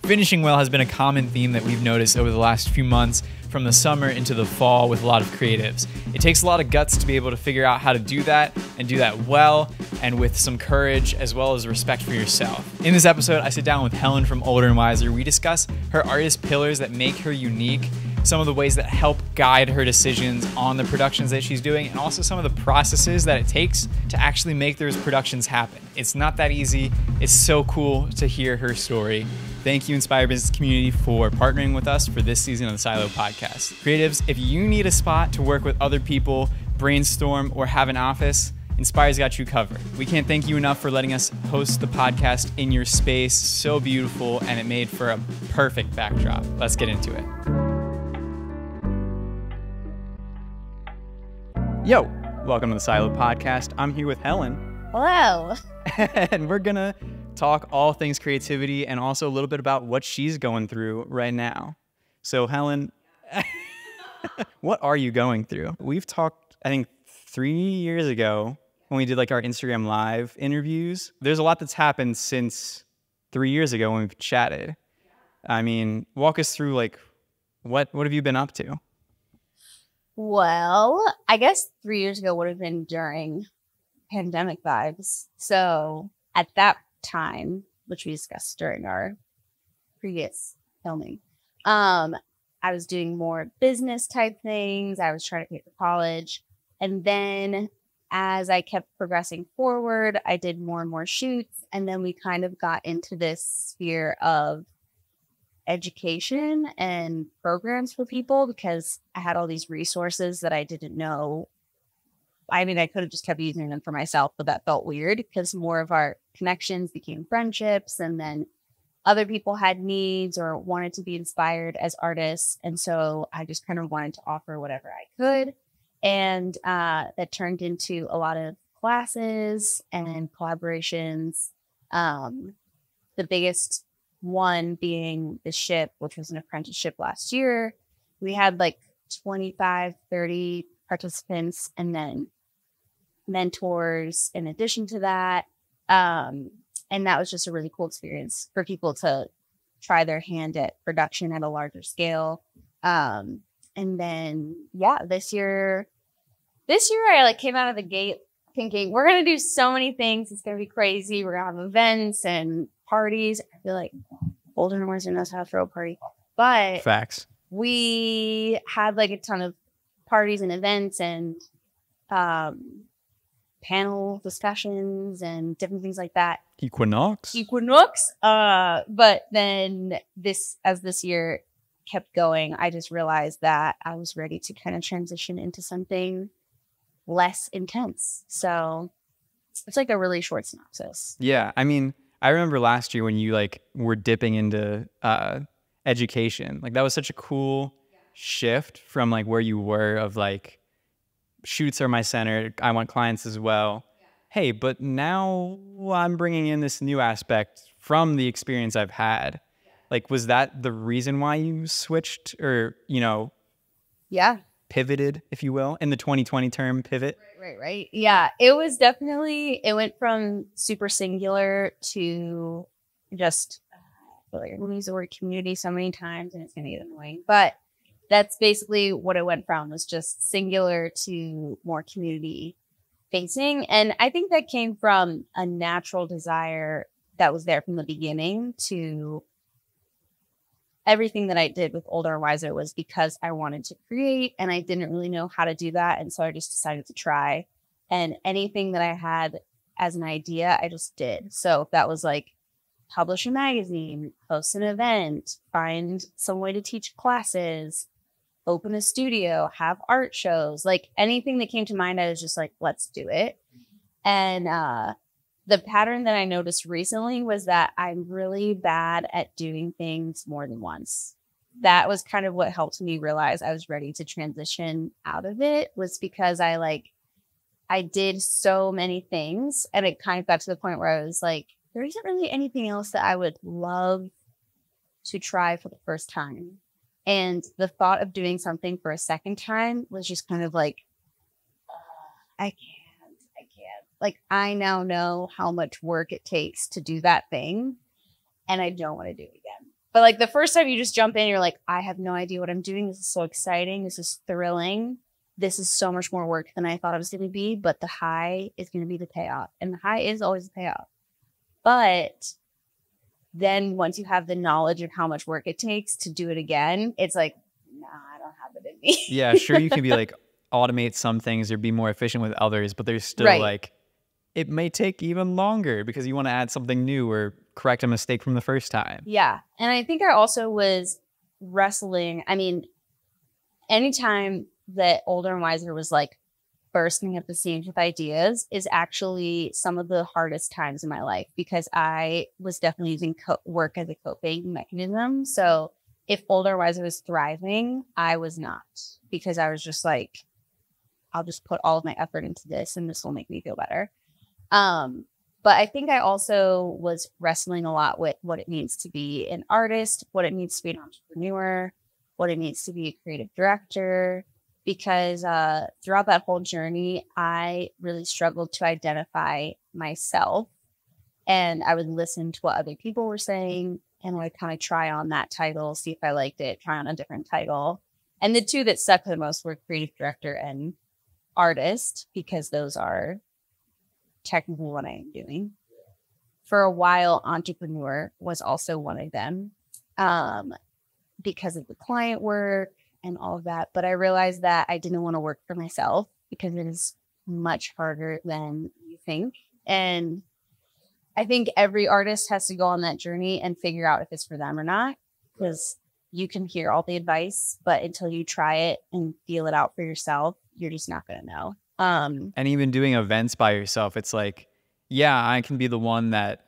Finishing well has been a common theme that we've noticed over the last few months from the summer into the fall with a lot of creatives. It takes a lot of guts to be able to figure out how to do that and do that well and with some courage as well as respect for yourself. In this episode, I sit down with Helen from Older and Wiser. We discuss her artist pillars that make her unique, some of the ways that help guide her decisions on the productions that she's doing, and also some of the processes that it takes to actually make those productions happen. It's not that easy. It's so cool to hear her story. Thank you, Inspire Business Community, for partnering with us for this season of the Silo Podcast. Creatives, if you need a spot to work with other people, brainstorm, or have an office, Inspire's got you covered. We can't thank you enough for letting us host the podcast in your space. So beautiful, and it made for a perfect backdrop. Let's get into it. Yo, welcome to the Silo Podcast. I'm here with Helen. Hello. And we're gonna talk all things creativity and also a little bit about what she's going through right now. So Helen, what are you going through? We've talked, I think 3 years ago when we did like our Instagram live interviews. There's a lot that's happened since 3 years ago when we've chatted. I mean, walk us through like, what have you been up to? Well, I guess 3 years ago would have been during pandemic vibes. So at that time, which we discussed during our previous filming, I was doing more business type things. I was trying to get to college. And then as I kept progressing forward, I did more and more shoots. And then we kind of got into this sphere of education and programs for people because I had all these resources that I didn't know. I mean, I could have just kept using them for myself, but that felt weird because more of our connections became friendships, and then other people had needs or wanted to be inspired as artists. And so I just kind of wanted to offer whatever I could. And that turned into a lot of classes and collaborations. The biggest one being the ship, which was an apprenticeship last year. We had like 25, 30 participants and then mentors in addition to that. And that was just a really cool experience for people to try their hand at production at a larger scale. And then, yeah, this year I like came out of the gate thinking we're going to do so many things. It's going to be crazy. We're going to have events and parties. I feel like Older and Wiser knows how to throw a party, but Facts. We had like a ton of parties and events and panel discussions and different things like that. Equinox. But then as this year kept going, I just realized that I was ready to kind of transition into something less intense. So it's like a really short synopsis. Yeah, I mean, I remember last year when you like were dipping into education. Like that was such a cool shift from like where you were of like shoots are my center. I want clients as well. Yeah. Hey, but now I'm bringing in this new aspect from the experience I've had. Yeah. Like, was that the reason why you switched or, pivoted, if you will, in the 2020 term, pivot? Right. Yeah, it was definitely, it went from super singular to just, I feel like I'm going to use the word community so many times and it's going to get annoying. But that's basically what it went from, was just singular to more community facing. And I think that came from a natural desire that was there from the beginning to everything that I did with Older and Wiser was because I wanted to create and I didn't really know how to do that. And so I just decided to try. And anything that I had as an idea, I just did. So that was like publish a magazine, host an event, find some way to teach classes, open a studio, have art shows, like anything that came to mind, I was just like, let's do it. And the pattern that I noticed recently was that I'm really bad at doing things more than once. That was kind of what helped me realize I was ready to transition out of it, was because I did so many things and it kind of got to the point where I was like, there isn't really anything else that I would love to try for the first time. And the thought of doing something for a second time was just kind of like, I can't. Like, I now know how much work it takes to do that thing, and I don't want to do it again. But like the first time you just jump in, you're like, I have no idea what I'm doing. This is so exciting. This is thrilling. This is so much more work than I thought it was going to be. But the high is going to be the payoff. And the high is always the payoff. But then once you have the knowledge of how much work it takes to do it again, it's like, nah, I don't have it in me. Yeah, sure, you can be like, automate some things or be more efficient with others, but there's still like, it may take even longer because you want to add something new or correct a mistake from the first time. Yeah. And I think I also was wrestling. I mean, anytime that Older and Wiser was like bursting at the seams with ideas is actually some of the hardest times in my life because I was definitely using work as a coping mechanism. So if Older and Wiser was thriving, I was not, because I was just like, I'll just put all of my effort into this and this will make me feel better. But I think I also was wrestling a lot with what it means to be an artist, what it means to be an entrepreneur, what it means to be a creative director, because throughout that whole journey, I really struggled to identify myself. And I would listen to what other people were saying and I would kind of try on that title, see if I liked it, try on a different title. And the two that stuck the most were creative director and artist, because those are technically what I am doing. For a while, entrepreneur was also one of them, because of the client work and all of that. But I realized that I didn't want to work for myself because it is much harder than you think. And I think every artist has to go on that journey and figure out if it's for them or not, because you can hear all the advice, but until you try it and feel it out for yourself, you're just not going to know. And even doing events by yourself, it's like, yeah, I can be the one that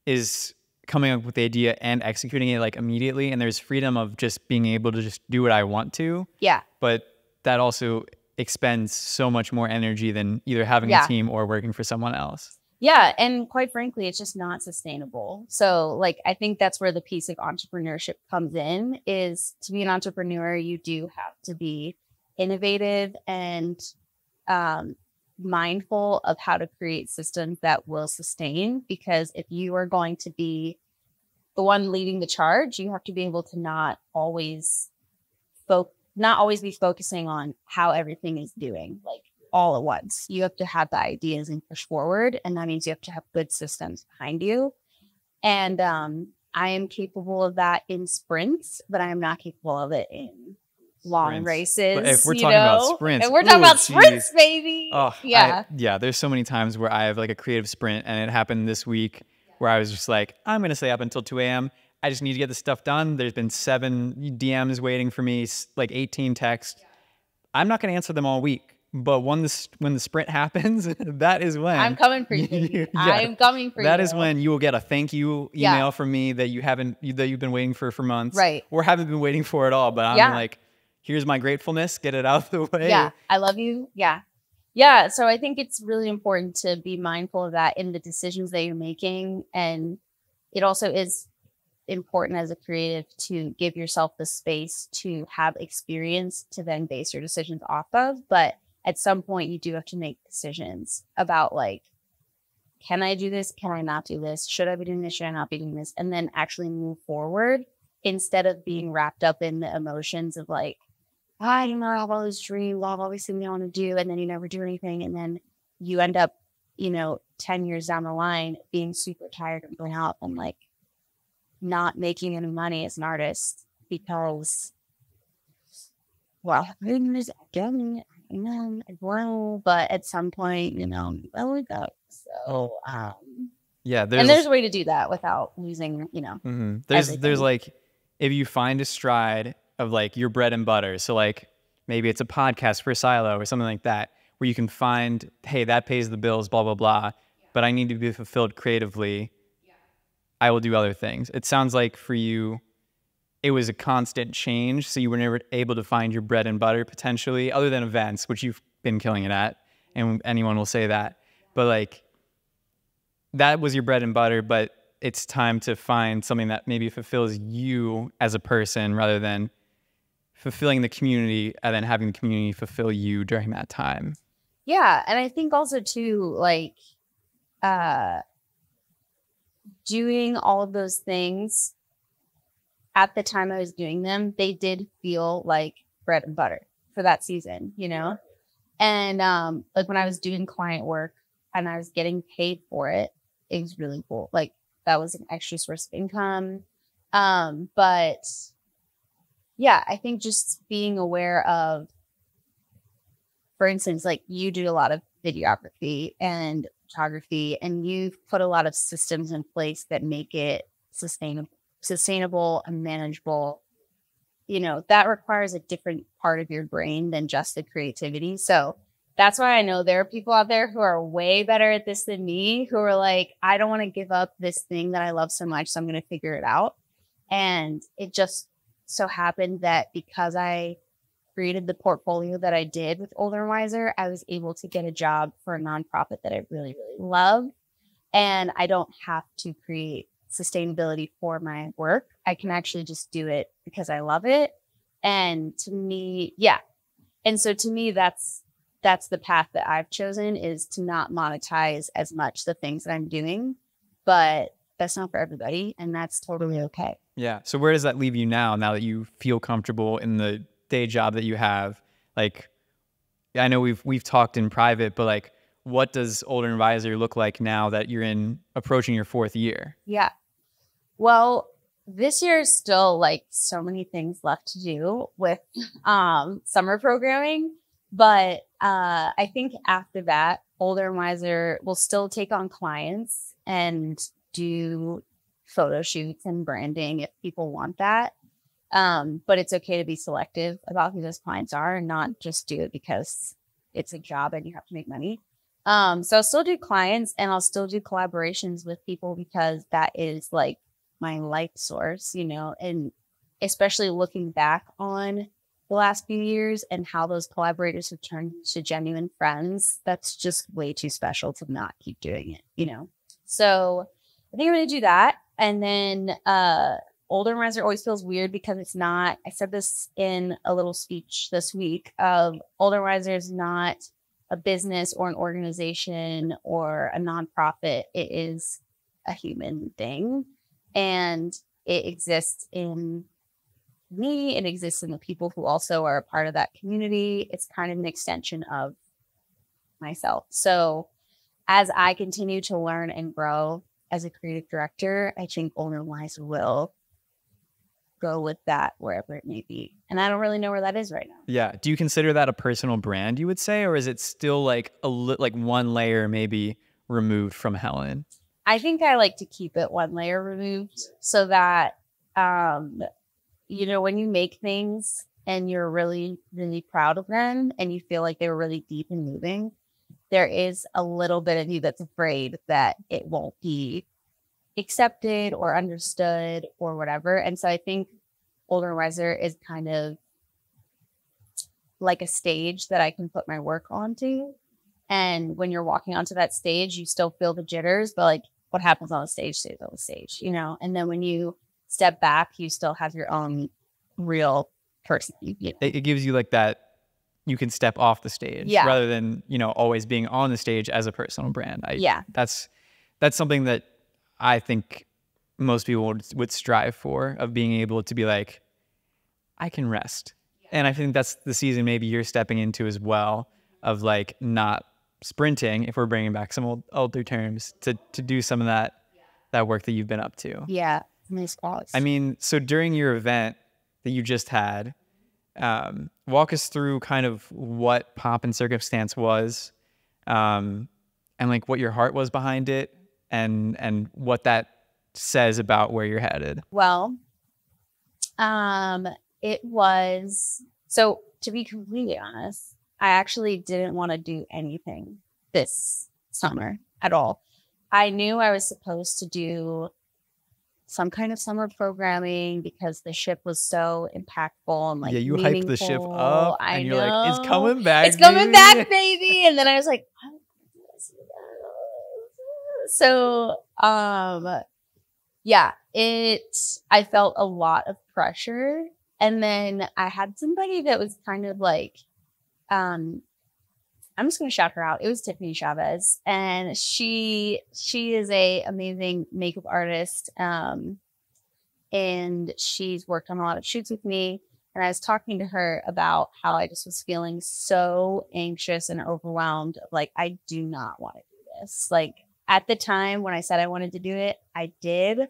is coming up with the idea and executing it like immediately. And there's freedom of just being able to just do what I want to. Yeah. But that also expends so much more energy than either having a team or working for someone else. Yeah. And quite frankly, it's just not sustainable. So like, I think that's where the piece of entrepreneurship comes in, is to be an entrepreneur, you do have to be innovative and mindful of how to create systems that will sustain. Because if you are going to be the one leading the charge, you have to be able to not always be focusing on how everything is doing like all at once. You have to have the ideas and push forward, and that means you have to have good systems behind you. And I am capable of that in sprints, but I am not capable of it in long races. But if we're talking about sprints, and we're talking about sprints, baby. Oh, yeah. There's so many times where I have like a creative sprint, and it happened this week where I was just like, I'm going to stay up until 2 a.m. I just need to get this stuff done. There's been 7 DMs waiting for me, like 18 texts. I'm not going to answer them all week. But when the sprint happens, that is when I'm coming for you. I'm coming for you. That is when you will get a thank you email from me that you've been waiting for months, right? Or haven't been waiting for at all. But I'm like, here's my gratefulness. Get it out of the way. Yeah, I love you. Yeah. So I think it's really important to be mindful of that in the decisions that you're making, and it also is important as a creative to give yourself the space to have experience to then base your decisions off of. But at some point, you do have to make decisions about like, can I do this? Can I not do this? Should I be doing this? Should I not be doing this? And then actually move forward instead of being wrapped up in the emotions of like, I don't know, I have all this dream, I've always seen I want to do, and then you never do anything. And then you end up, 10 years down the line being super tired of going out and like not making any money as an artist because, well, but at some point, well, we go. So, yeah, there's a way to do that without losing, There's like, if you find a stride of like your bread and butter, so like maybe it's a podcast for Silo or something like that, where you can find, hey, that pays the bills, blah, blah, blah, but I need to be fulfilled creatively. I will do other things. It sounds like for you, it was a constant change, so you were never able to find your bread and butter potentially, other than events, which you've been killing it at, and anyone will say that. But like, that was your bread and butter, but it's time to find something that maybe fulfills you as a person rather than fulfilling the community and then having the community fulfill you during that time. Yeah, and I think also too, like, doing all of those things at the time I was doing them, they did feel like bread and butter for that season, you know? And like when I was doing client work and I was getting paid for it, it was really cool. Like that was an extra source of income. But yeah, I think just being aware of, for instance, like you do a lot of videography and photography, and you've put a lot of systems in place that make it sustainable and manageable. You know, that requires a different part of your brain than just the creativity. So that's why I know there are people out there who are way better at this than me, who are like, I don't want to give up this thing that I love so much, so I'm going to figure it out. And it just so happened that because I created the portfolio that I did with Older and Wiser, I was able to get a job for a nonprofit that I really, really love. And I don't have to create sustainability for my work. I can actually just do it because I love it. And to me, yeah. And so to me, that's the path that I've chosen, is to not monetize as much the things that I'm doing, but that's not for everybody. And that's totally okay. Yeah. So where does that leave you now that you feel comfortable in the day job that you have? Like, I know we've talked in private, but like, what does Older and Wiser look like now that you're approaching your 4th year? Yeah. Well, this year is still like so many things left to do with summer programming. But I think after that, Older and Wiser will still take on clients and do photo shoots and branding if people want that. But it's okay to be selective about who those clients are and not just do it because it's a job and you have to make money. So I'll still do clients and I'll still do collaborations with people because that is like my life source, you know, and especially looking back on the last few years and how those collaborators have turned to genuine friends, that's just way too special to not keep doing it, you know? So I think I'm going to do that. And then Older and Wiser always feels weird because it's not, I said this in a little speech this week, Older and Wiser is not a business or an organization or a nonprofit. It is a human thing. And it exists in me. It exists in the people who also are a part of that community. It's kind of an extension of myself. So as I continue to learn and grow as a creative director, I think Older and Wiser will go with that wherever it may be. And I don't really know where that is right now. Yeah. Do you consider that a personal brand, you would say, or is it still like like one layer maybe removed from Helen? I think I like to keep it one layer removed so that, you know, when you make things and you're really, really proud of them and you feel like they were really deep and moving, there is a little bit of you that's afraid that it won't be accepted or understood or whatever. And so I think Older and Wiser is kind of like a stage that I can put my work onto. And when you're walking onto that stage, you still feel the jitters, but like what happens on the stage stays on the stage, you know? And then when you step back, you still have your own real person. You know? It gives you like that, you can step off the stage rather than, you know, always being on the stage as a personal brand. That's something that I think most people would strive for, of being able to be like, I can rest. And I think that's the season maybe you're stepping into as well, of like not sprinting, if we're bringing back some older terms, to do some of that work that you've been up to. Yeah. Nice pause. I mean, so during your event that you just had, walk us through kind of what Pomp and Circumstance was, and like what your heart was behind it, and what that says about where you're headed. Well, it was, so to be completely honest, I actually didn't want to do anything this summer at all. I knew I was supposed to do some kind of summer programming because the ship was so impactful and like you meaningful. hyped the ship up and you're know. like, it's coming back. It's coming back, baby. And then I was like, so yeah, I felt a lot of pressure. And then I had somebody that was kind of like, I'm just going to shout her out. It was Tiffany Chavez, and she is a amazing makeup artist. and she's worked on a lot of shoots with me. And I was talking to her about how I just was feeling so anxious and overwhelmed. Like, I do not want to do this. Like, at the time when I said I wanted to do it, I did.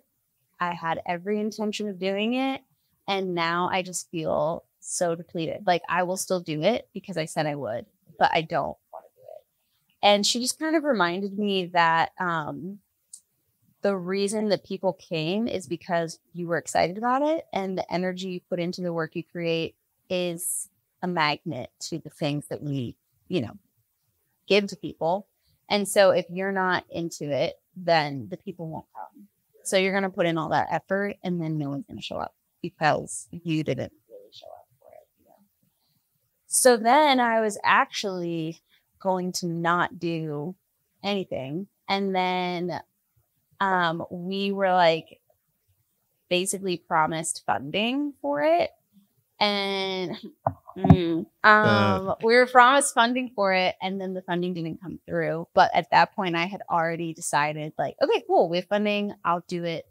I had every intention of doing it. And now I just feel so depleted. Like, I will still do it because I said I would, but I don't want to do it. And she just kind of reminded me that the reason that people came is because you were excited about it, and the energy you put into the work you create is a magnet to the things that we, give to people. And so if you're not into it, then the people won't come. So you're going to put in all that effort, and then no one's going to show up because you didn't really show up for it. So then I was actually going to not do anything. And then we were like basically promised funding for it. And we were promised funding for it, and then the funding didn't come through. But at that point I had already decided, like, okay, cool, we have funding, I'll do it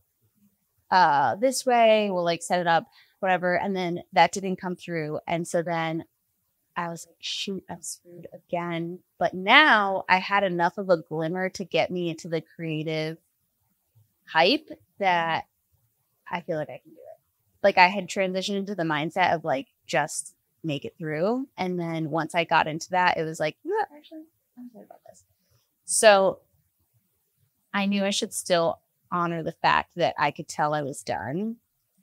this way, we'll like set it up, whatever. And then that didn't come through. And so then I was like, shoot, I'm screwed again. But now I had enough of a glimmer to get me into the creative hype that I feel like I can do it. Like, I had transitioned into the mindset of like, just make it through. And then once I got into that, it was like, yeah, actually, I'm excited about this. So I knew I should still honor the fact that I could tell I was done.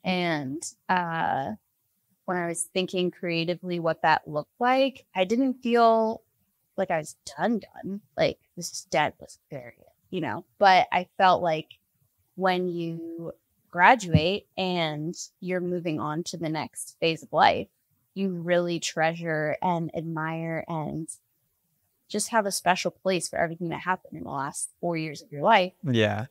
And when I was thinking creatively what that looked like, I didn't feel like I was done. Like, this is dead, let's bury it, But I felt like when you graduate and you're moving on to the next phase of life, you really treasure and admire and just have a special place for everything that happened in the last 4 years of your life. Yeah.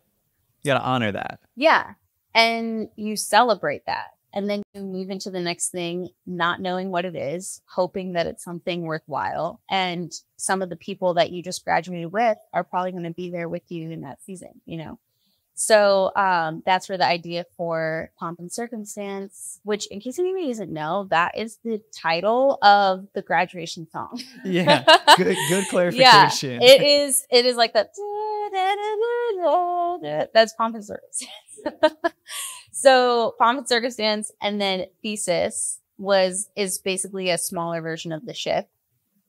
You got to honor that. Yeah. And you celebrate that. And then you move into the next thing, not knowing what it is, hoping that it's something worthwhile. And some of the people that you just graduated with are probably going to be there with you in that season, So that's where the idea for Pomp and Circumstance, which, in case anybody doesn't know, that is the title of the graduation song. Yeah, good clarification. Yeah, it is like that. That's Pomp and Circumstance. So Pomp and Circumstance, and then Thesis is basically a smaller version of the ship.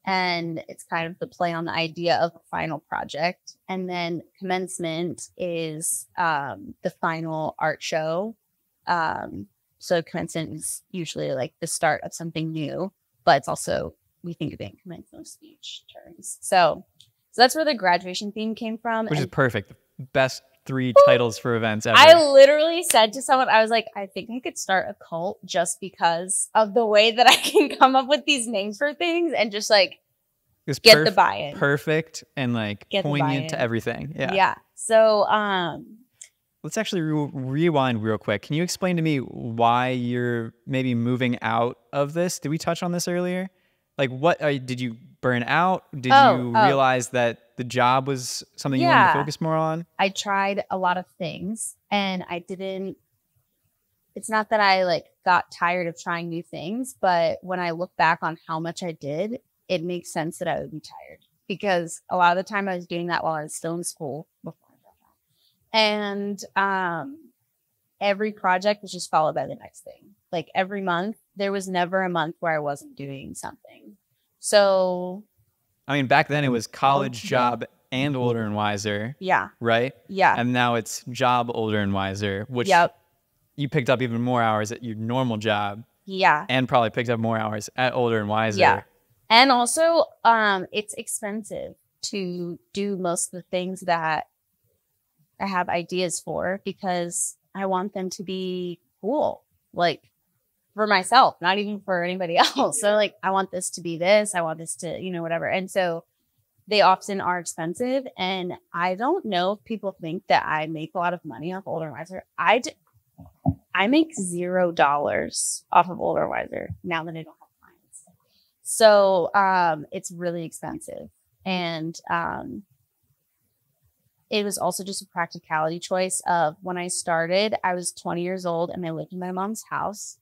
And it's kind of the play on the idea of a final project. And then Commencement is the final art show. So Commencement is usually like the start of something new, but it's also, we think of it in commencement speech terms. So that's where the graduation theme came from. Which is perfect. The best 3 titles for events ever. I literally said to someone, I was like, I think I could start a cult just because of the way that I can come up with these names for things and just like get the buy-in. Perfect and like poignant to everything. Yeah. Yeah. So let's actually rewind real quick. Can you explain to me why you're maybe moving out of this? Did we touch on this earlier? Like, what did you burn out? Did you realize that the job was something you wanted to focus more on? I tried a lot of things, and it's not that I like got tired of trying new things, but when I look back on how much I did, it makes sense that I would be tired, because a lot of the time I was doing that while I was still in school before I dropped out. And every project was just followed by the next thing. Like, every month, there was never a month where I wasn't doing something. So, I mean, back then it was college, job, and Older and Wiser. Yeah. Right? Yeah. And now it's job, Older and Wiser, which you picked up even more hours at your normal job. Yeah. And probably picked up more hours at Older and Wiser. Yeah. And also, it's expensive to do most of the things that I have ideas for, because I want them to be cool, like for myself, not even for anybody else. So like, I want this to be this, I want this to, whatever. And so they often are expensive. And I don't know if people think that I make a lot of money off Older and Wiser. I make $0 off of Older and Wiser now that I don't have clients. So it's really expensive. And it was also just a practicality choice of when I started, I was 20 years old and I lived in my mom's house.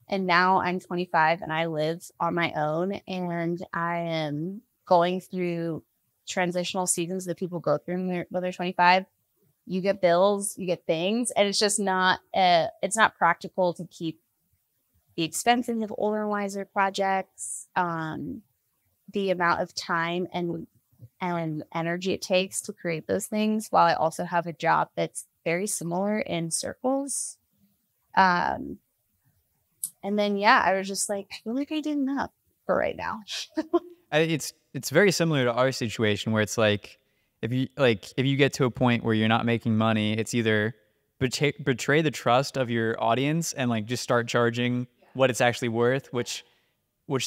And now I'm 25 and I live on my own, and I am going through transitional seasons that people go through when they're 25. You get bills, you get things, and it's just not, it's not practical to keep the expenses of older and wiser projects, the amount of time and energy it takes to create those things, while I also have a job that's very similar in circles. And then, yeah, I was just like, I feel like I did enough for right now. It's very similar to our situation, where it's like, if you get to a point where you're not making money, it's either betray the trust of your audience and like just start charging what it's actually worth, which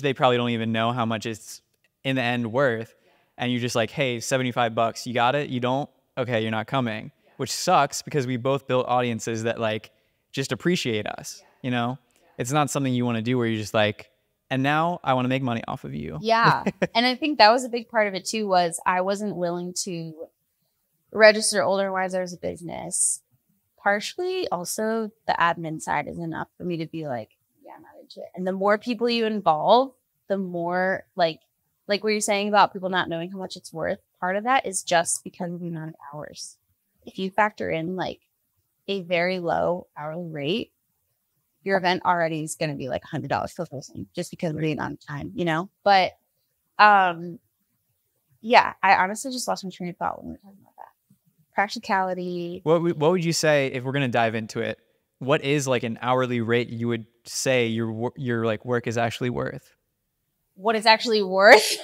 they probably don't even know how much it's in the end worth. And you're just like, hey, $75, you got it? You don't? Okay, you're not coming. Which sucks, because we both built audiences that like just appreciate us, you know? It's not something you want to do where you're just like, and now I want to make money off of you. Yeah. And I think that was a big part of it too, was I wasn't willing to register Older and Wiser as a business. Partially also the admin side is enough for me to be like, yeah, I'm not into it. And the more people you involve, the more like what you're saying about people not knowing how much it's worth. Part of that is just because of the amount of hours. If you factor in like a very low hourly rate, your event already is going to be like $100 per person just because of the amount of time, you know? But yeah, I honestly just lost my train of thought when we were talking about that. Practicality. What would you say, if we're going to dive into it, what is like an hourly rate you would say your like work is actually worth? What it's actually worth?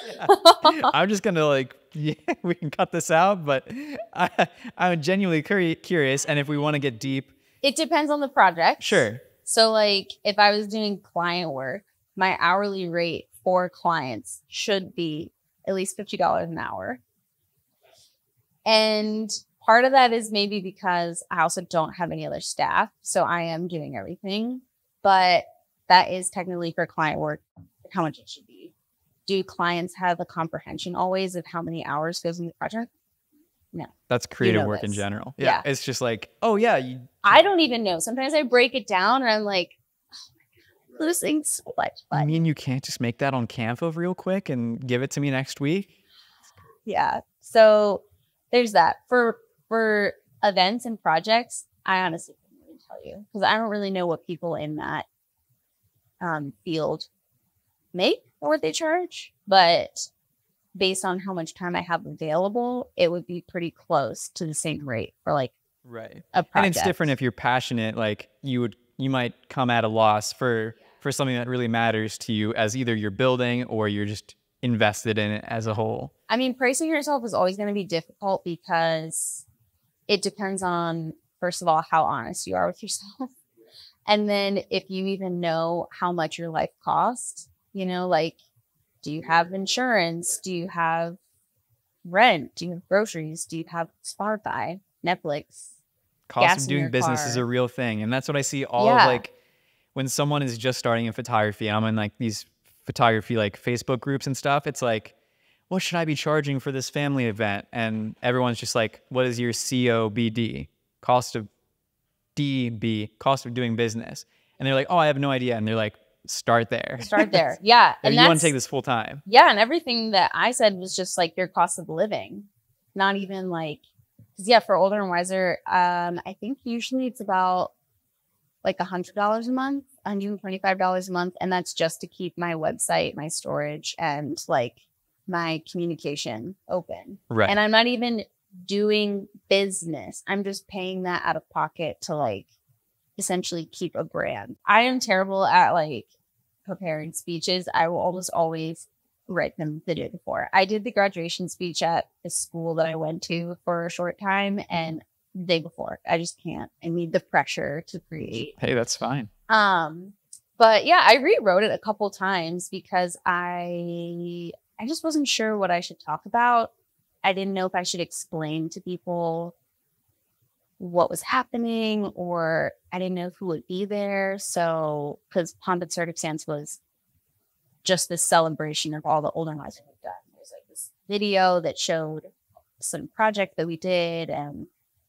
I'm just going to like, yeah, we can cut this out, but I'm genuinely curious. And if we want to get deep. It depends on the project. Sure. So like if I was doing client work, my hourly rate for clients should be at least $50 an hour. And part of that is maybe because I also don't have any other staff. So I am doing everything, but that is technically for client work, how much it should be. Do clients have a comprehension always of how many hours goes in the project? No. That's creative work in general. Yeah. It's just like, oh yeah. I don't even know. Sometimes I break it down and I'm like, oh my God, I'm losing so much fun. I mean, you can't just make that on Canva real quick and give it to me next week? Yeah. So there's that. For events and projects, I honestly couldn't really tell you, because I don't really know what people in that field make or what they charge. But based on how much time I have available, it would be pretty close to the same rate for like right a project. And it's different if you're passionate. Like you might come at a loss for something that really matters to you, as either you're building or you're just invested in it as a whole. I mean, pricing yourself is always going to be difficult because it depends on, first of all, how honest you are with yourself. And then if you even know how much your life costs, you know, like, do you have insurance? Do you have rent? Do you have groceries? Do you have Spotify, Netflix? Cost of doing business is a real thing. And that's what I see of like when someone is just starting in photography. I'm in like these photography like Facebook groups and stuff. It's like, what should I be charging for this family event? And everyone's just like, what is your COBD? Cost of DB, cost of doing business. And they're like, oh, I have no idea. And they're like, start there. Start there. Yeah. And you want to take this full time. Yeah. And everything that I said was just like your cost of living. Not even like, because yeah, for Older and Wiser, I think usually it's about like $100 a month, $125 a month. And that's just to keep my website, my storage, and like my communication open. Right. And I'm not even doing business. I'm just paying that out of pocket to like essentially keep a brand. I am terrible at like preparing speeches. I will almost always write them the day before. I did the graduation speech at the school that I went to for a short time, and the day before, I just can't. I need the pressure to create. Hey, that's fine. But yeah, I rewrote it a couple times because I just wasn't sure what I should talk about. I didn't know if I should explain to people what was happening, or I didn't know who would be there. So, because Pomp and Circumstance was just this celebration of all the Older and Wiser we've done. There's like this video that showed some project that we did, and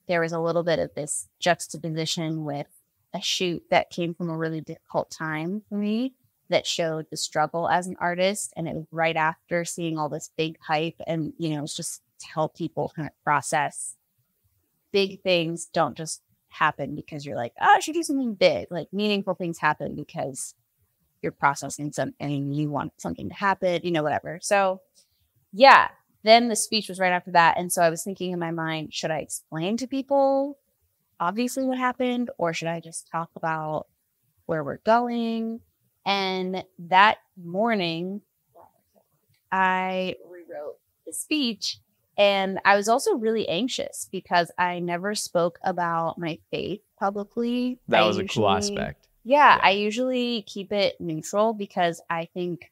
there was a little bit of this juxtaposition with a shoot that came from a really difficult time for me that showed the struggle as an artist. And it was right after seeing all this big hype, and, you know, it's just to help people kind of process big things don't just happen because you're like, oh, I should do something big. Like, meaningful things happen because you're processing something and you want something to happen, you know, whatever. So yeah, then the speech was right after that. And so I was thinking in my mind, should I explain to people obviously what happened, or should I just talk about where we're going? And that morning, I rewrote the speech. And I was also really anxious because I never spoke about my faith publicly. That was a cool aspect. Yeah, I usually keep it neutral because I think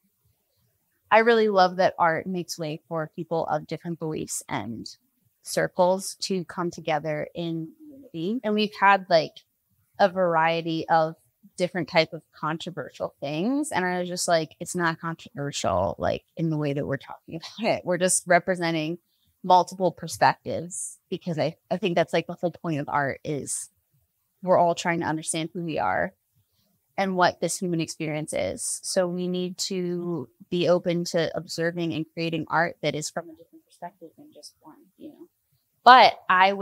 I really love that art makes way for people of different beliefs and circles to come together in unity. And we've had like a variety of different type of controversial things. And I was just like, it's not controversial, like in the way that we're talking about it. We're just representing multiple perspectives, because I think that's like the whole point of art is we're all trying to understand who we are and what this human experience is. So we need to be open to observing and creating art that is from a different perspective than just one, you know. But I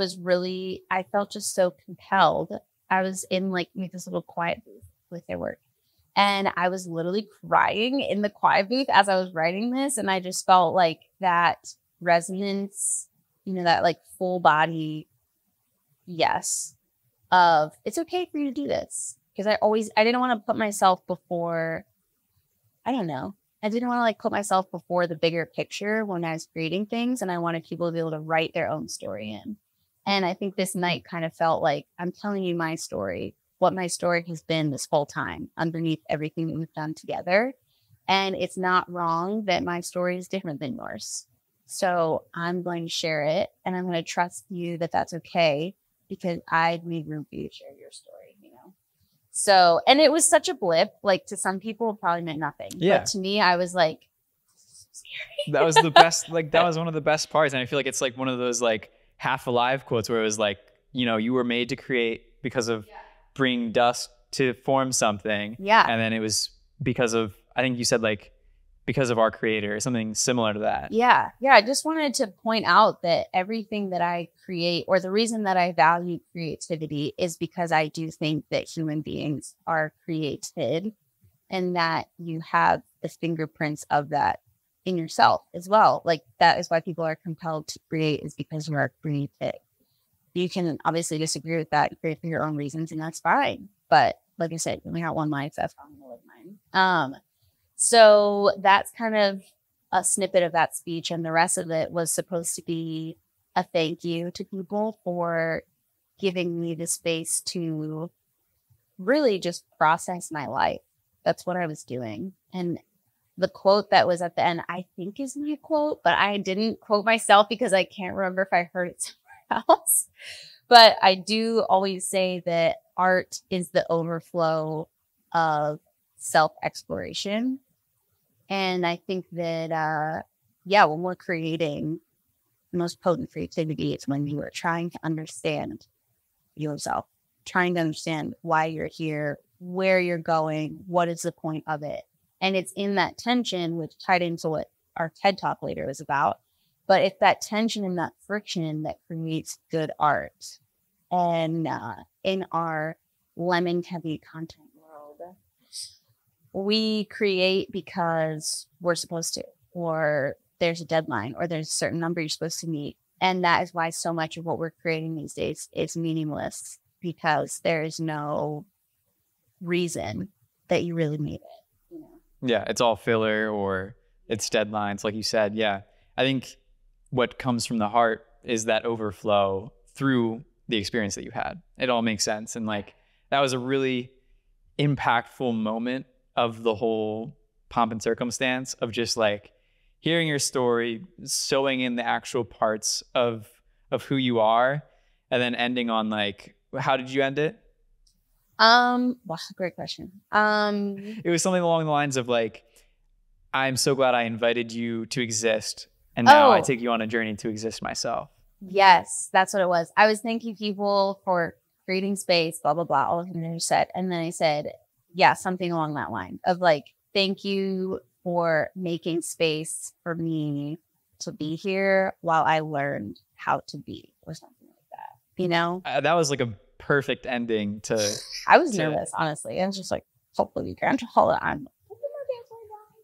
felt just so compelled. I was in like this little quiet booth with their work, and I was literally crying in the quiet booth as I was writing this. And I just felt like that resonance, you know, that like full body yes of it's okay for you to do this. Because I didn't want to put myself before, I don't know. I didn't want to like put myself before the bigger picture when I was creating things. And I wanted people to be able to write their own story in. And I think this night kind of felt like I'm telling you my story, what my story has been this whole time underneath everything that we've done together. And it's not wrong that my story is different than yours. So I'm going to share it, and I'm going to trust you that that's okay, because I've made room for you to share your story, you know? So, and it was such a blip, like to some people it probably meant nothing. Yeah. But to me, I was like, scary. That was the best, like that was one of the best parts. And I feel like it's like one of those like half alive quotes where it was like, you know, you were made to create because of bringing dust to form something. Yeah. And then it was because of, I think you said like, because of our creator, or something similar to that. Yeah. Yeah. I just wanted to point out that everything that I create, or the reason that I value creativity, is because I do think that human beings are created, and that you have the fingerprints of that in yourself as well. Like, that is why people are compelled to create, is because you are creative. You can obviously disagree with that, create for your own reasons, and that's fine. But like I said, you only got one life. That's how I'm gonna live mine. So that's kind of a snippet of that speech. And the rest of it was supposed to be a thank you to people for giving me the space to really just process my life. That's what I was doing. And the quote that was at the end, I think is my quote, but I didn't quote myself because I can't remember if I heard it somewhere else. But I do always say that art is the overflow of self-exploration. And I think that, when we're creating, the most potent creativity is when you are trying to understand yourself, trying to understand why you're here, where you're going, what is the point of it. And it's in that tension, which tied into what our TED Talk later was about. But it's that tension and that friction that creates good art. And in our lemon-heavy content world, we create because we're supposed to, or there's a deadline, or there's a certain number you're supposed to meet. And that is why so much of what we're creating these days is meaningless, because there is no reason that you really made it. You know? Yeah, it's all filler, or it's deadlines, like you said. Yeah, I think what comes from the heart is that overflow through the experience that you had. It all makes sense. And like, that was a really impactful moment of the whole pomp and circumstance of just like hearing your story, sewing in the actual parts of who you are, and then ending on like, how did you end it? Wow, great question. It was something along the lines of like, I'm so glad I invited you to exist, And now I Oh. take you on a journey to exist myself. Yes, that's what it was. I was thanking people for creating space, blah, blah, blah, all of them you said. And then I said, yeah, something along that line of like, thank you for making space for me to be here while I learned how to be, or something like that. You know? That was like a perfect ending to. I was nervous, honestly. I was just like, hopefully we can hold on.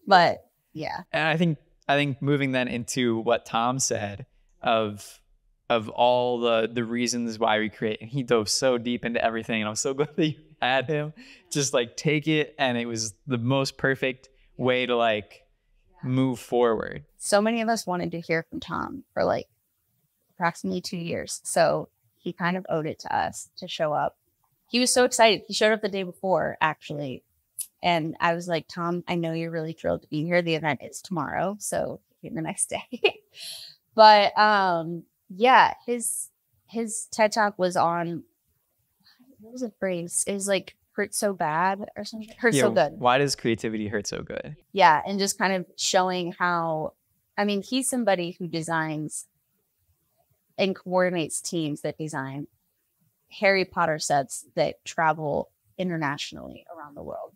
But yeah. And I think moving then into what Tom said of all the reasons why we create, and he dove so deep into everything, and I'm so glad that you had him just like take it, and it was the most perfect way to like move forward. So many of us wanted to hear from Tom for like approximately 2 years, so he kind of owed it to us to show up. He was so excited. He showed up the day before, actually, and I was like, Tom, I know you're really thrilled to be here. The event is tomorrow, so the next day. But yeah, his TED Talk was on, what was the phrase? It was like, hurt so bad or something. Hurt so good. Why does creativity hurt so good? Yeah, and just kind of showing how, I mean, he's somebody who designs and coordinates teams that design Harry Potter sets that travel internationally around the world.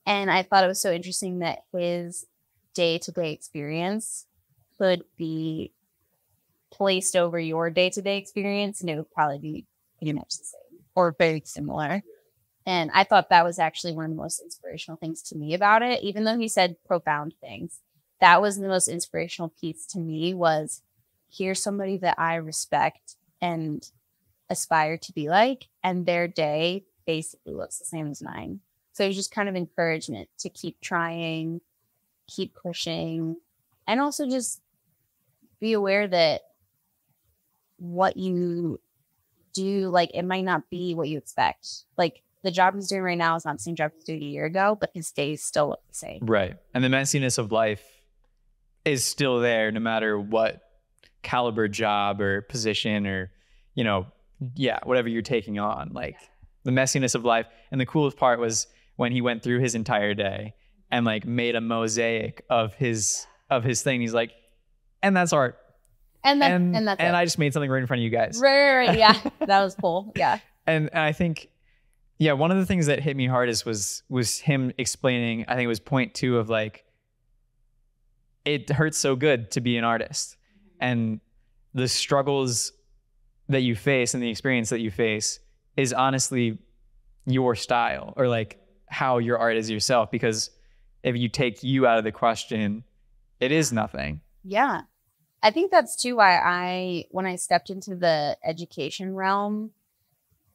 And I thought it was so interesting that his day-to-day experience could be placed over your day-to-day experience, and it would probably be pretty much the same or very similar. And I thought that was actually one of the most inspirational things to me about it. Even though he said profound things, that was the most inspirational piece to me, was here's somebody that I respect and aspire to be like, and their day basically looks the same as mine. So it was just kind of encouragement to keep trying, keep pushing, and also just be aware that what you do, like, it might not be what you expect. Like, the job he's doing right now is not the same job he was doing a year ago, but his days still look the same. Right. And the messiness of life is still there no matter what caliber job or position or, you know, yeah, whatever you're taking on. Like, the messiness of life. And the coolest part was when he went through his entire day and like made a mosaic of his thing. He's like, and that's art. And that's it. I just made something right in front of you guys. Right. Yeah. That was cool. Yeah. And I think, yeah, one of the things that hit me hardest was him explaining, I think it was point 2 of like, it hurts so good to be an artist. And the struggles that you face and the experience that you face is honestly your style, or like how your art is yourself. Because if you take you out of the question, it is nothing. Yeah. I think that's too why when I stepped into the education realm,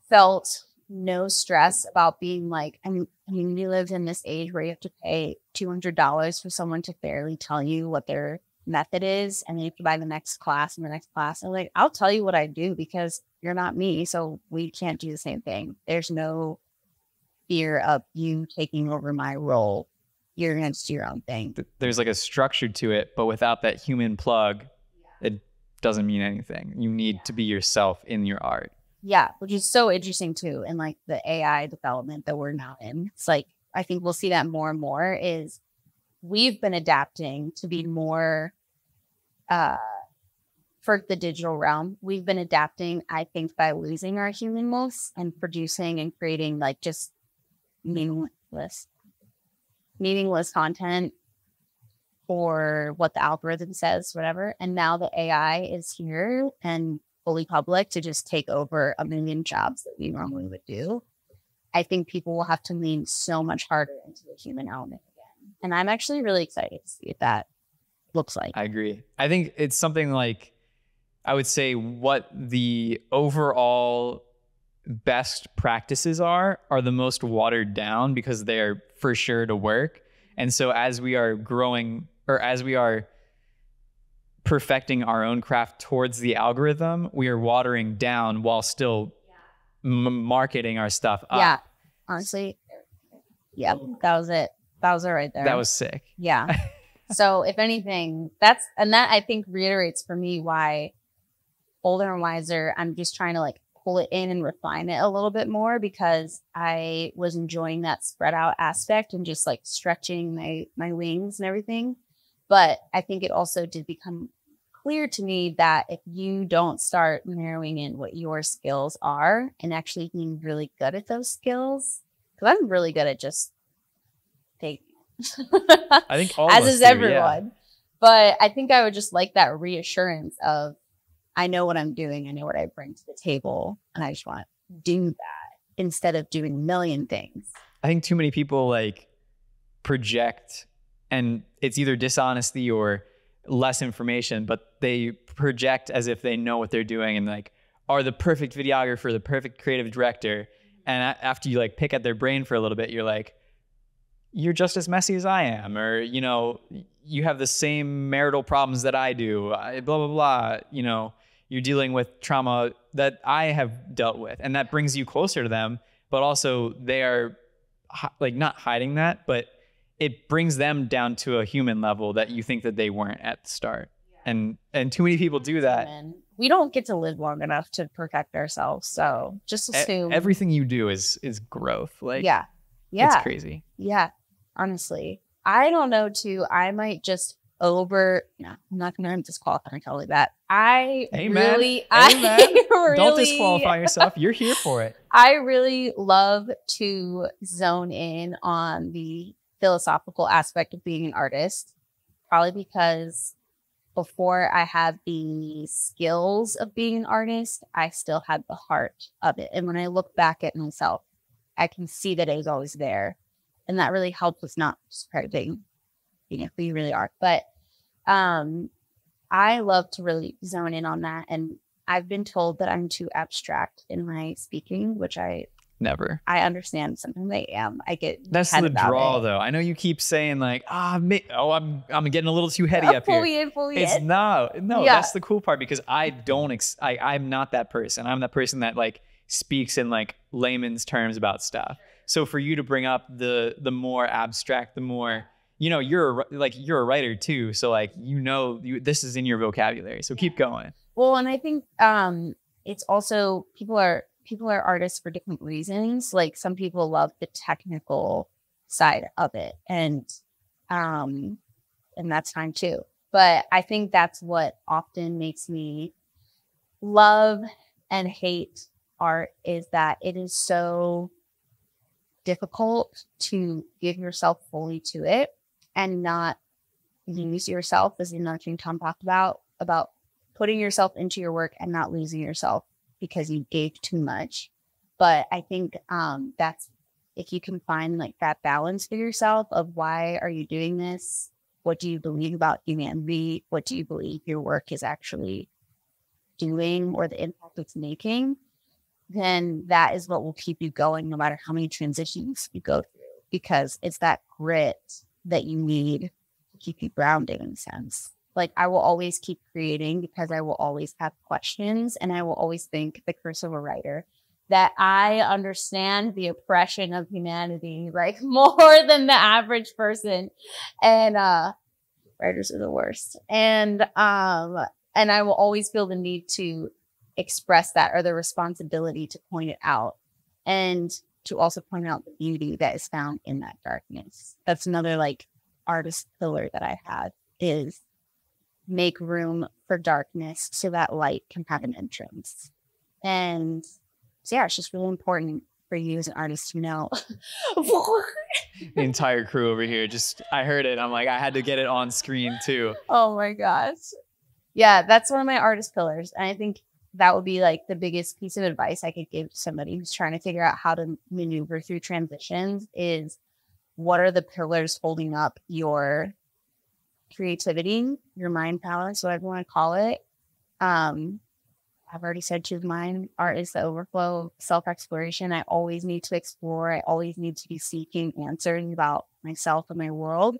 felt no stress about being like, I mean, we lived in this age where you have to pay $200 for someone to fairly tell you what their method is, and then you have to buy the next class and the next class. And like, I'll tell you what I do because you're not me, so we can't do the same thing. There's no fear of you taking over my role. You're going to do your own thing. There's like a structure to it, but without that human plug, it doesn't mean anything. You need to be yourself in your art. Yeah, which is so interesting too. And like the AI development that we're now in, it's like, I think we'll see that more and more, is we've been adapting to be more for the digital realm. We've been adapting, I think, by losing our humanness and producing and creating like just meaningless content for what the algorithm says, whatever. And now the AI is here and fully public to just take over a million jobs that we normally would do. I think people will have to lean so much harder into the human element again. And I'm actually really excited to see what that looks like. I agree. I think it's something like, I would say what the overall best practices are the most watered down because they're for sure to work. And so as we are growing, or as we are perfecting our own craft towards the algorithm, we are watering down while still marketing our stuff up. Yeah, honestly, yeah, that was it. That was it right there. That was sick. Yeah. So if anything, that I think reiterates for me why Older and Wiser, I'm just trying to like pull it in and refine it a little bit more, because I was enjoying that spread out aspect and just like stretching my wings and everything. But I think it also did become clear to me that if you don't start narrowing in what your skills are and actually being really good at those skills, because I'm really good at just taking I think all as of us is do, everyone. yeah. But I think I would just like that reassurance of I know what I'm doing, I know what I bring to the table, and I just want to do that instead of doing a million things. I think too many people like project, and it's either dishonesty or less information, but they project as if they know what they're doing and like are the perfect videographer, the perfect creative director. And after you like pick at their brain for a little bit, you're like, you're just as messy as I am, or, you know, you have the same marital problems that I do, blah, blah, blah. You know, you're dealing with trauma that I have dealt with, and that brings you closer to them. But also they are like not hiding that, but it brings them down to a human level that you think that they weren't at the start. And too many people do that. We don't get to live long enough to perfect ourselves. So just assume everything you do is growth. Like, yeah. It's crazy. Yeah. Honestly, I don't know too. I might just no, I'm not going to disqualify Kelly that. Amen. Really, Don't disqualify yourself. You're here for it. I really love to zone in on the philosophical aspect of being an artist, probably because before I had the skills of being an artist, I still had the heart of it. And when I look back at myself, I can see that it was always there. And that really helped with not describing who you really are. But I love to really zone in on that. And I've been told that I'm too abstract in my speaking, which I understand. Sometimes I am. I get that's the draw, though. I know you keep saying like, I'm getting a little too heady up here. It's no, yeah. That's the cool part, because I'm not that person. I'm that person that like speaks in like layman's terms about stuff. So for you to bring up the more abstract, the more, you know, you're a writer too. So like, this is in your vocabulary. So keep going. Well, and I think it's also people are artists for different reasons. Like some people love the technical side of it, and that's fine too. But I think that's what often makes me love and hate art, is that it is so difficult to give yourself fully to it and not lose yourself, as another thing Tom talked about putting yourself into your work and not losing yourself because you gave too much. But I think that's, if you can find like that balance for yourself of why are you doing this? What do you believe about humanity? What do you believe your work is actually doing or the impact it's making? Then that is what will keep you going no matter how many transitions you go through, because it's that grit that you need to keep you grounded in a sense. Like I will always keep creating because I will always have questions, and I will always think, the curse of a writer, that I understand the oppression of humanity like more than the average person. And writers are the worst. And I will always feel the need to express that, or the responsibility to point it out, and to also point out the beauty that is found in that darkness. That's another like artist pillar that I had, is make room for darkness so that light can have an entrance. And so yeah, it's just really important for you as an artist to know. The entire crew over here, I heard it. I'm like, I had to get it on screen too. Oh my gosh. Yeah, that's one of my artist pillars. And I think that would be like the biggest piece of advice I could give to somebody who's trying to figure out how to maneuver through transitions, is what are the pillars holding up your creativity, your mind palace, whatever you want to call it. I've already said to mine, art is the overflow of self-exploration. I always need to explore. I always need to be seeking answers about myself and my world.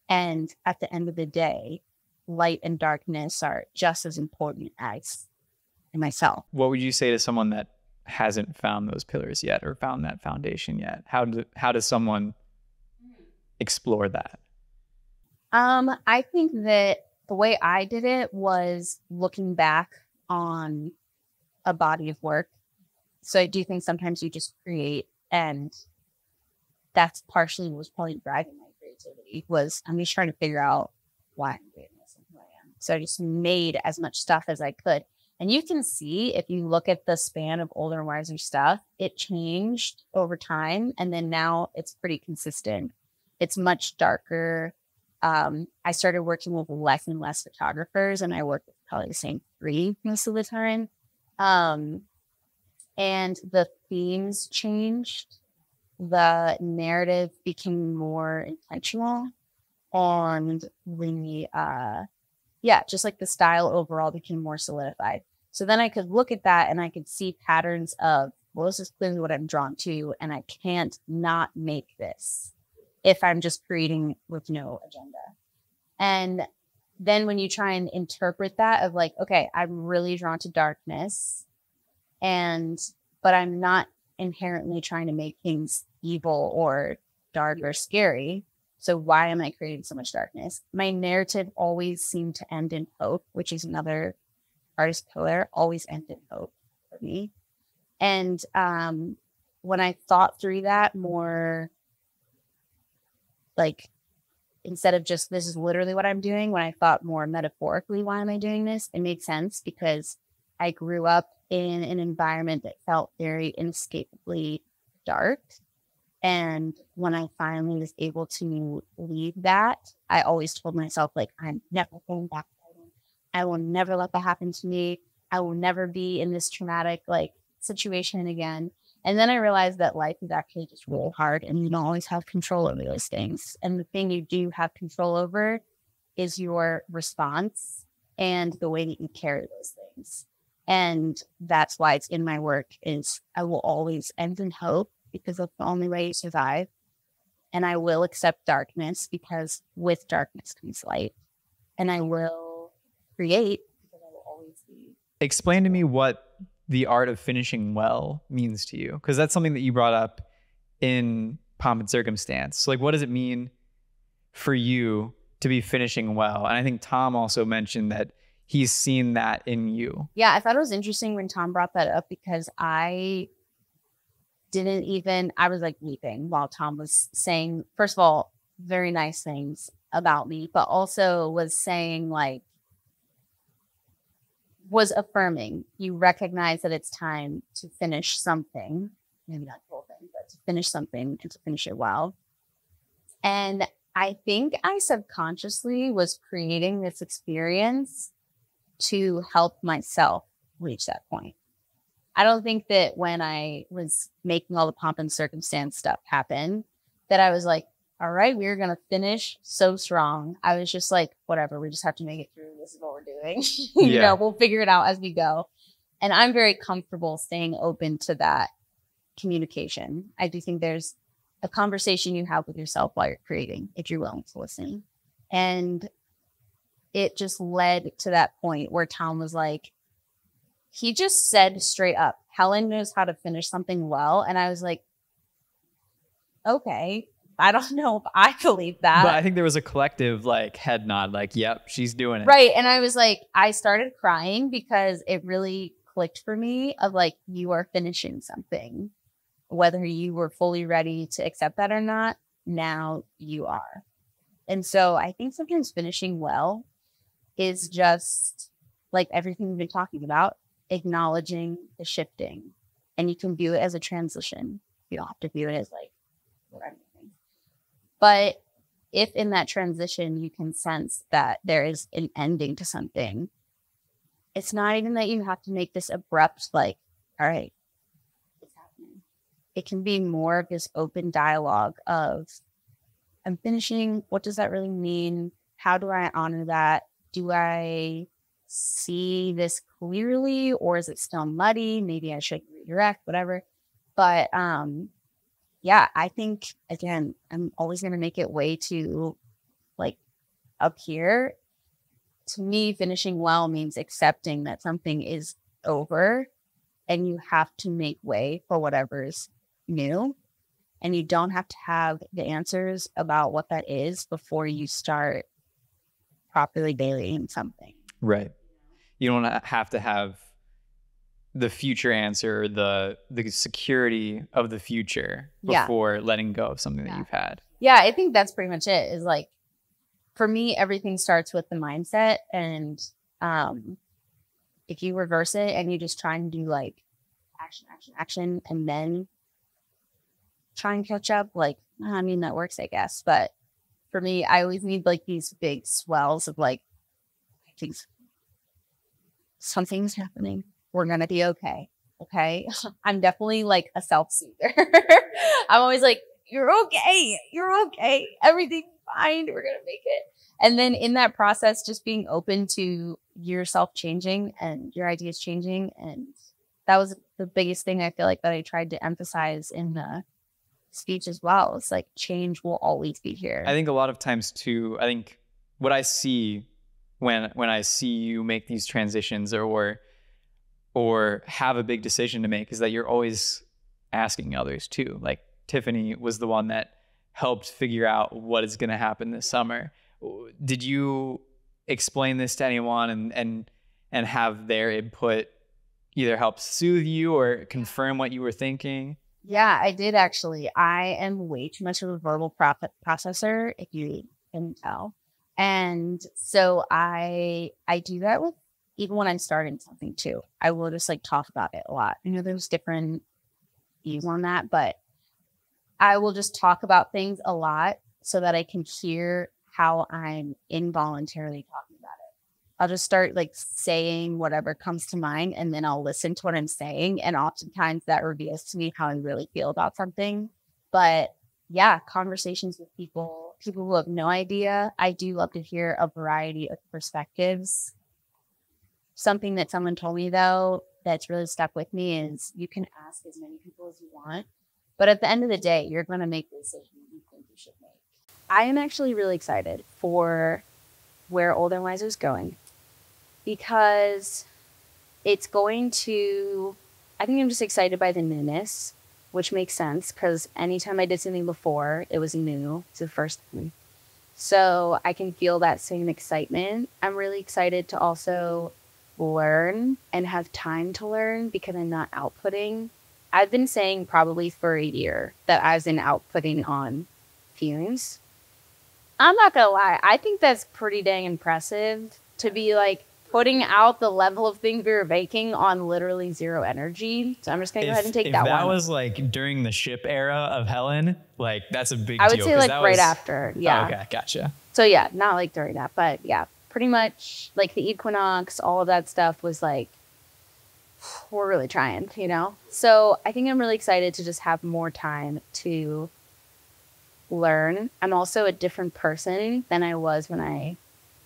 And at the end of the day, light and darkness are just as important as myself. What would you say to someone that hasn't found those pillars yet, or found that foundation yet? How does someone explore that? I think that the way I did it was looking back on a body of work. So I do think sometimes you just create, and that's partially what was probably driving my creativity, was I'm just trying to figure out why I'm doing this and who I am. So I just made as much stuff as I could. And you can see, if you look at the span of older and wiser stuff, it changed over time. And then now it's pretty consistent. It's much darker. I started working with less and less photographers, and I work with probably the same 3 most of the time. And the themes changed. The narrative became more intentional. And just like the style overall became more solidified. So then I could look at that and I could see patterns of, well, this is clearly what I'm drawn to, and I can't not make this if I'm just creating with no agenda. And then when you try and interpret that of like, okay, I'm really drawn to darkness, but I'm not inherently trying to make things evil or dark or scary. So why am I creating so much darkness? My narrative always seemed to end in hope, which is another artist pillar, always end in hope for me. And when I thought through that more, like, instead of just, this is literally what I'm doing, when I thought more metaphorically, why am I doing this? It made sense because I grew up in an environment that felt very inescapably dark. And when I finally was able to leave that, I always told myself, like, I'm never going back. I will never let that happen to me. I will never be in this traumatic, like, situation again. And then I realized that life is actually just really hard, and you don't always have control over those things. And the thing you do have control over is your response and the way that you carry those things. And that's why it's in my work is I will always end in hope, because that's the only way you survive. And I will accept darkness, because with darkness comes light. And I will create, because I will always be. Explain to me what the art of finishing well means to you, because that's something that you brought up in Pomp and Circumstance. So, like, what does it mean for you to be finishing well? And I think Tom also mentioned that he's seen that in you. Yeah, I thought it was interesting when Tom brought that up, because I was like weeping while Tom was saying, first of all, very nice things about me, but also was saying, like, was affirming. You recognize that it's time to finish something, maybe not the whole thing, but to finish something and to finish it well. And I think I subconsciously was creating this experience to help myself reach that point. I don't think that when I was making all the Pomp and Circumstance stuff happen, that I was like, all right, we're going to finish so strong. I was just like, whatever, we just have to make it through. This is what we're doing. We'll figure it out as we go. And I'm very comfortable staying open to that communication. I do think there's a conversation you have with yourself while you're creating, if you're willing to listen. And it just led to that point where Tom was like, he just said straight up, Helen knows how to finish something well. And I was like, okay, I don't know if I believe that. But I think there was a collective, like, head nod, like, yep, she's doing it. Right. And I was like, I started crying because it really clicked for me of like, you are finishing something, whether you were fully ready to accept that or not. Now you are. And so I think sometimes finishing well is just like everything we've been talking about, acknowledging the shifting. And you can view it as a transition. You don't have to view it as like everything. But if in that transition you can sense that there is an ending to something, it's not even that you have to make this abrupt, like, all right, it's happening. It can be more of this open dialogue of, I'm finishing. What does that really mean? How do I honor that? Do I see this clearly, or is it still muddy? Maybe I should redirect, whatever. But yeah, I think, again, I'm always going to make it way to like up here. To me, finishing well means accepting that something is over and you have to make way for whatever's new. And you don't have to have the answers about what that is before you start properly dailying something. Right. You don't have to have the future answer, the security of the future before letting go of something that you've had. Yeah, I think that's pretty much it, is like for me, everything starts with the mindset. And if you reverse it and you just try and do like action, and then try and catch up, like, I mean, that works, I guess. But for me, I always need like these big swells of like, something's happening. We're going to be okay. Okay. I'm definitely like a self-soother. I'm always like, you're okay. You're okay. Everything's fine. We're going to make it. And then in that process, just being open to yourself changing and your ideas changing. And that was the biggest thing I feel like that I tried to emphasize in the speech as well. It's like change will always be here. I think a lot of times too, I think what I see when I see you make these transitions or have a big decision to make is that you're always asking others too. Like Tiffany was the one that helped figure out what is going to happen this summer. Did you explain this to anyone and have their input either help soothe you or confirm what you were thinking? Yeah, I did actually. I am way too much of a verbal processor, if you can tell. And so I do that with, even when I'm starting something too. I will just like talk about it a lot. You know, there's different views on that, but I will just talk about things a lot so that I can hear how I'm involuntarily talking about it. I'll just start like saying whatever comes to mind, and then I'll listen to what I'm saying. And oftentimes that reveals to me how I really feel about something. But yeah, conversations with people who have no idea. I do love to hear a variety of perspectives. Something that someone told me though, that's really stuck with me is you can ask as many people as you want, but at the end of the day, you're going to make the decision you think you should make. I am actually really excited for where Old and Wiser is going, because it's going to, I think I'm just excited by the newness, which makes sense because anytime I did something before, it was new. It's the first time. So I can feel that same excitement. I'm really excited to also learn and have time to learn because I'm not outputting. I've been saying probably for a year that I've been outputting on fumes. I'm not gonna lie, I think that's pretty dang impressive to be like putting out the level of things we were baking on literally zero energy. So I'm just gonna go ahead and take that one. If that was like during the ship era of Helen, like that's a big deal. I would say like right after. Yeah. Oh, okay, gotcha. So yeah, not like during that, but yeah, pretty much like the equinox, all of that stuff was like, we're really trying, you know? So I think I'm really excited to just have more time to learn. I'm also a different person than I was when I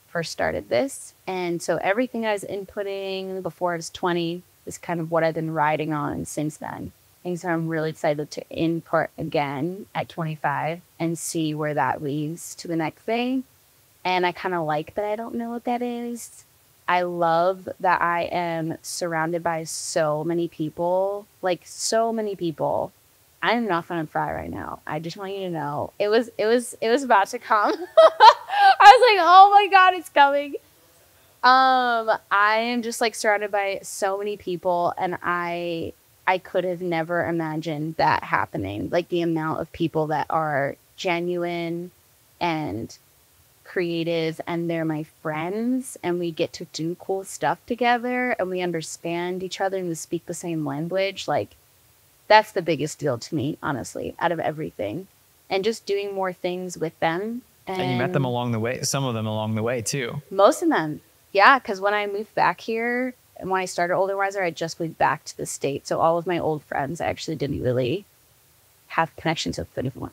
first started this. And so everything I was inputting before I was 20 is kind of what I've been riding on since then. And so I'm really excited to input again at 25 and see where that leads to the next thing. And I kind of like that I don't know what that is. I love that I am surrounded by so many people, like so many people. I am not on fry right now. I just want you to know it was about to come. I was like, oh my God, it's coming. I am just like surrounded by so many people, and I could have never imagined that happening. Like the amount of people that are genuine and creative, and they're my friends, and we get to do cool stuff together, and we understand each other and we speak the same language. Like that's the biggest deal to me, honestly, out of everything. And just doing more things with them. And you met them along the way, some of them along the way too. Most of them. Yeah, because when I moved back here and when I started Older Wiser, I just moved back to the States. So all of my old friends I actually didn't really have connections with anyone.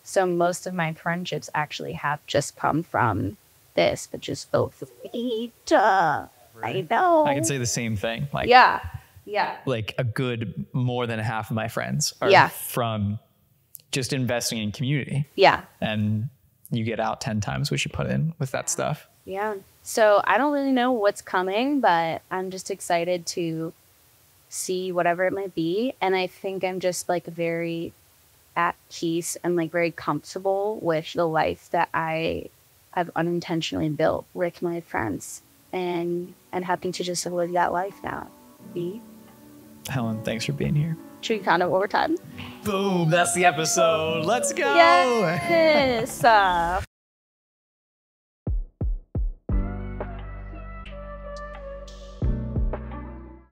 So most of my friendships actually have just come from this, but just both. I know. I can say the same thing. Like yeah. Like a good more than half of my friends are from just investing in community. Yeah. And you get out 10 times what you put in with that stuff. Yeah. So I don't really know what's coming, but I'm just excited to see whatever it might be. And I think I'm just like very at peace and like very comfortable with the life that I have unintentionally built with my friends, and having to just live that life now. Helen, thanks for being here. Should we count up overtime? Boom, that's the episode. Let's go. Yes.